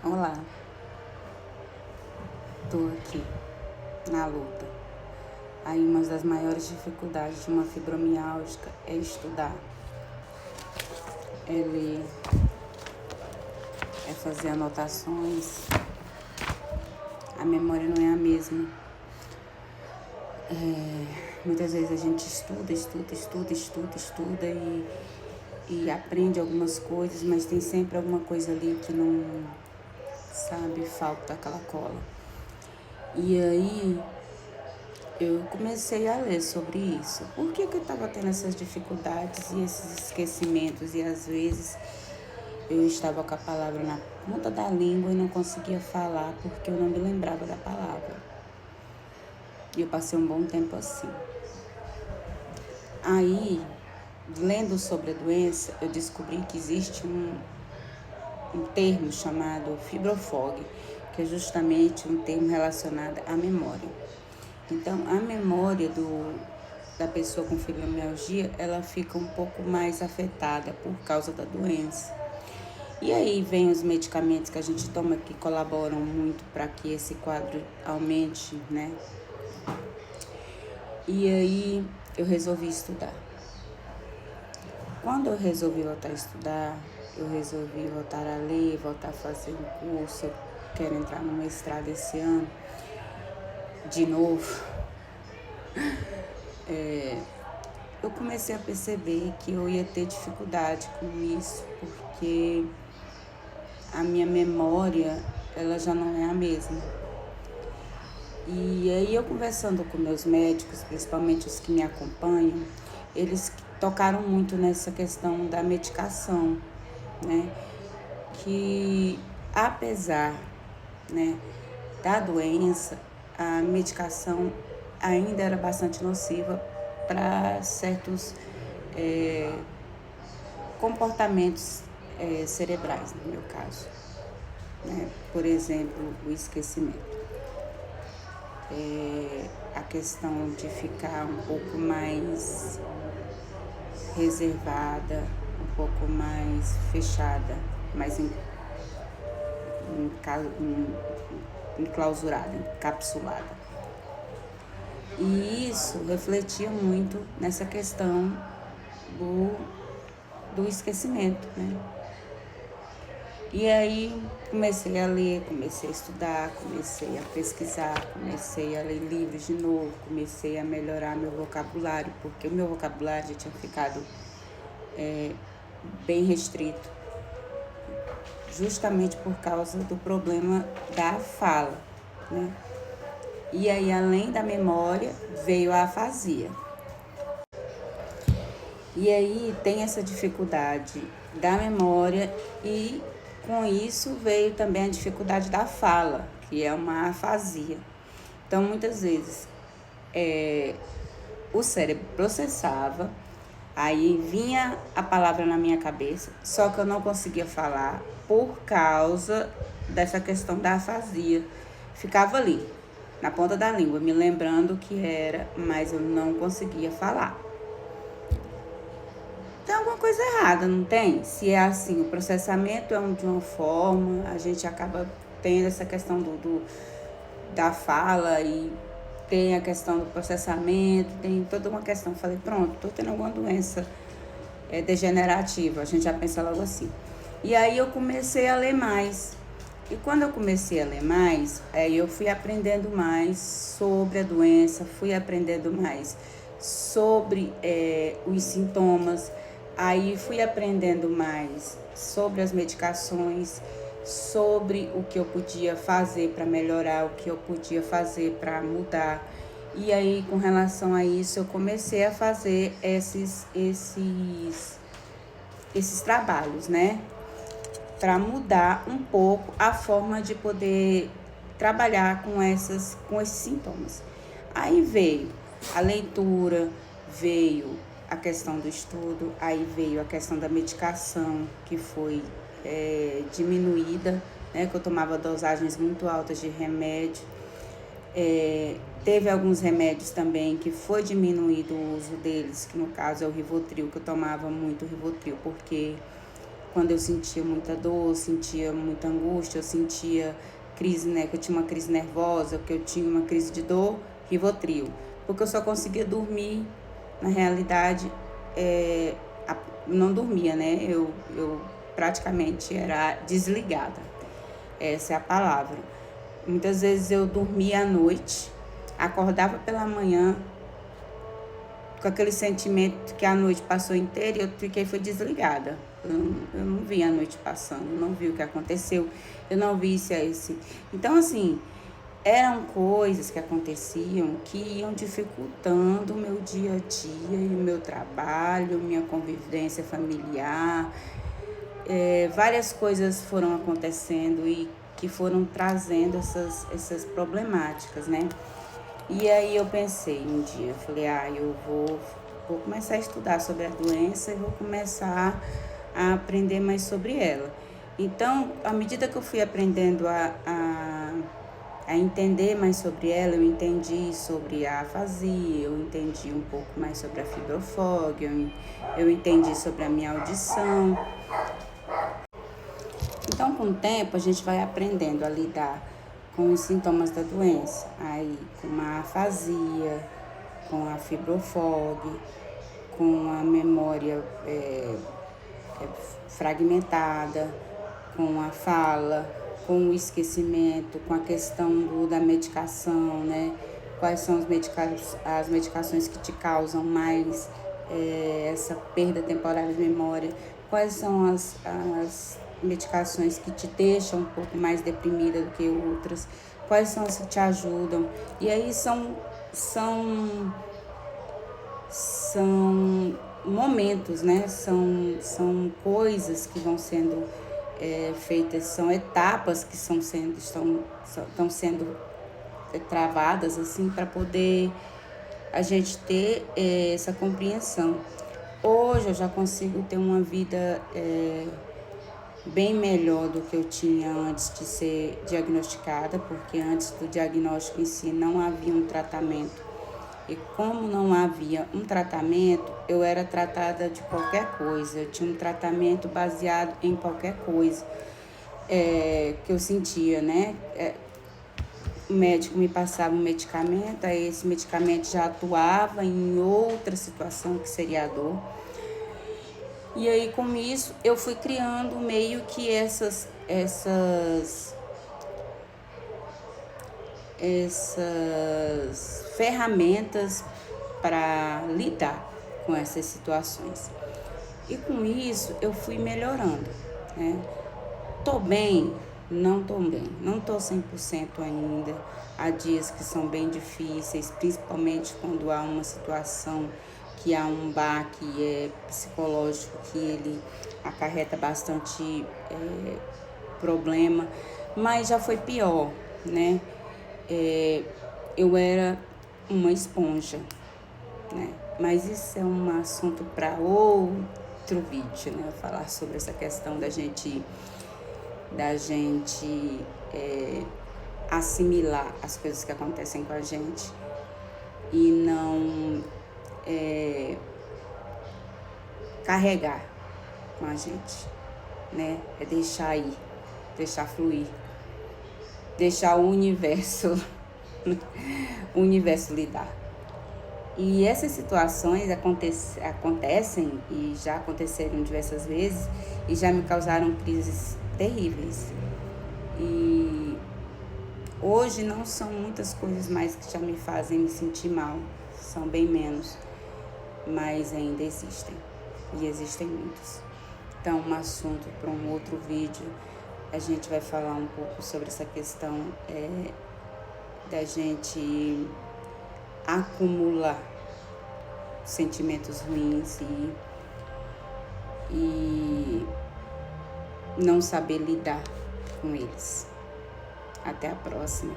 Olá, tô aqui na luta. Aí uma das maiores dificuldades de uma fibromialgia é estudar, é ler, é fazer anotações. A memória não é a mesma. Muitas vezes a gente estuda e aprende algumas coisas, mas tem sempre alguma coisa ali que não, sabe, falta aquela cola. E aí eu comecei a ler sobre isso. Por que eu estava tendo essas dificuldades e esses esquecimentos? E às vezes eu estava com a palavra na ponta da língua e não conseguia falar porque eu não me lembrava da palavra. E eu passei um bom tempo assim. Aí, lendo sobre a doença, eu descobri que existe um termo chamado fibrofog, que é justamente um termo relacionado à memória. Então, a memória da pessoa com fibromialgia, ela fica um pouco mais afetada por causa da doença. E aí vem os medicamentos que a gente toma que colaboram muito para que esse quadro aumente, né? E aí eu resolvi estudar. Quando eu resolvi voltar a estudar, eu resolvi voltar a ler, voltar a fazer um curso. Eu quero entrar no mestrado esse ano, de novo. Eu comecei a perceber que eu ia ter dificuldade com isso, porque a minha memória, ela já não é a mesma. E aí eu conversando com meus médicos, principalmente os que me acompanham, eles tocaram muito nessa questão da medicação, né? Que apesar, né, da doença, a medicação ainda era bastante nociva para certos comportamentos cerebrais, no meu caso, né? Por exemplo, o esquecimento. A questão de ficar um pouco mais reservada, um pouco mais fechada, mais enclausurada, encapsulada. E isso refletia muito nessa questão do esquecimento, né? E aí comecei a ler, comecei a estudar, comecei a pesquisar, comecei a ler livros de novo, comecei a melhorar meu vocabulário, porque o meu vocabulário já tinha ficado bem restrito, justamente por causa do problema da fala, né? E aí, além da memória, veio a afasia. E aí tem essa dificuldade da memória e com isso veio também a dificuldade da fala, que é uma afasia. Então, muitas vezes, o cérebro processava, aí vinha a palavra na minha cabeça, só que eu não conseguia falar por causa dessa questão da afasia. Ficava ali, na ponta da língua, me lembrando que era, mas eu não conseguia falar. Tem alguma coisa errada, não tem? Se é assim, o processamento é de uma forma, a gente acaba tendo essa questão da fala e tem a questão do processamento, tem toda uma questão. Falei, pronto, tô tendo alguma doença degenerativa, a gente já pensa logo assim. E aí eu comecei a ler mais. E quando eu comecei a ler mais, aí eu fui aprendendo mais sobre a doença, fui aprendendo mais sobre os sintomas, aí fui aprendendo mais sobre as medicações, sobre o que eu podia fazer para melhorar, o que eu podia fazer para mudar. E aí, com relação a isso, eu comecei a fazer esses trabalhos, né? Para mudar um pouco a forma de poder trabalhar com esses sintomas. Aí veio a leitura, veio a questão do estudo, aí veio a questão da medicação, que foi diminuída, né, que eu tomava dosagens muito altas de remédio. Teve alguns remédios também que foi diminuído o uso deles, que no caso é o Rivotril, que eu tomava muito Rivotril, porque quando eu sentia muita dor, sentia muita angústia, eu sentia crise, né, que eu tinha uma crise nervosa, que eu tinha uma crise de dor, Rivotril. Porque eu só conseguia dormir, na realidade, não dormia, né? Eu praticamente era desligada. Essa é a palavra. Muitas vezes eu dormia à noite, acordava pela manhã, com aquele sentimento que a noite passou inteira e eu foi desligada. Eu não vi a noite passando, eu não vi o que aconteceu, eu não vi se é esse. Então, assim, eram coisas que aconteciam que iam dificultando o meu dia a dia e o meu trabalho, minha convivência familiar. Várias coisas foram acontecendo e que foram trazendo essas problemáticas, né? E aí eu pensei um dia, eu falei, eu vou começar a estudar sobre a doença e vou começar a aprender mais sobre ela. Então, à medida que eu fui aprendendo a entender mais sobre ela, eu entendi sobre a afasia, eu entendi um pouco mais sobre a fibrofobia, eu entendi sobre a minha audição. Então, com o tempo, a gente vai aprendendo a lidar com os sintomas da doença, aí com a afasia, com a fibrofobia, com a memória fragmentada, com a fala, com o esquecimento, com a questão da medicação, né? Quais são as medicações que te causam mais essa perda temporária de memória, quais são as medicações que te deixam um pouco mais deprimida do que outras, quais são as que te ajudam. E aí são momentos, né? São coisas que vão sendo feitas, são etapas que estão sendo travadas assim para poder a gente ter essa compreensão. Hoje eu já consigo ter uma vida bem melhor do que eu tinha antes de ser diagnosticada, porque antes do diagnóstico em si não havia um tratamento. E como não havia um tratamento, eu era tratada de qualquer coisa. Eu tinha um tratamento baseado em qualquer coisa que eu sentia, né? O médico me passava um medicamento, aí esse medicamento já atuava em outra situação que seria a dor. E aí, com isso, eu fui criando meio que essas ferramentas para lidar com essas situações. E com isso, eu fui melhorando, né? Tô bem? Não tô bem. Não tô 100% ainda. Há dias que são bem difíceis, principalmente quando há uma situação que há um baque psicológico, que ele acarreta bastante problema, mas já foi pior, né? Eu era uma esponja, né? Mas isso é um assunto para outro vídeo, né? Falar sobre essa questão da gente assimilar as coisas que acontecem com a gente e não carregar com a gente, né? É deixar ir, deixar fluir, deixar o universo lidar. E essas situações acontecem e já aconteceram diversas vezes e já me causaram crises terríveis. E hoje não são muitas coisas mais que já me fazem me sentir mal, são bem menos, mas ainda existem, e existem muitos. Então, um assunto para um outro vídeo, a gente vai falar um pouco sobre essa questão da gente acumular sentimentos ruins e não saber lidar com eles. Até a próxima.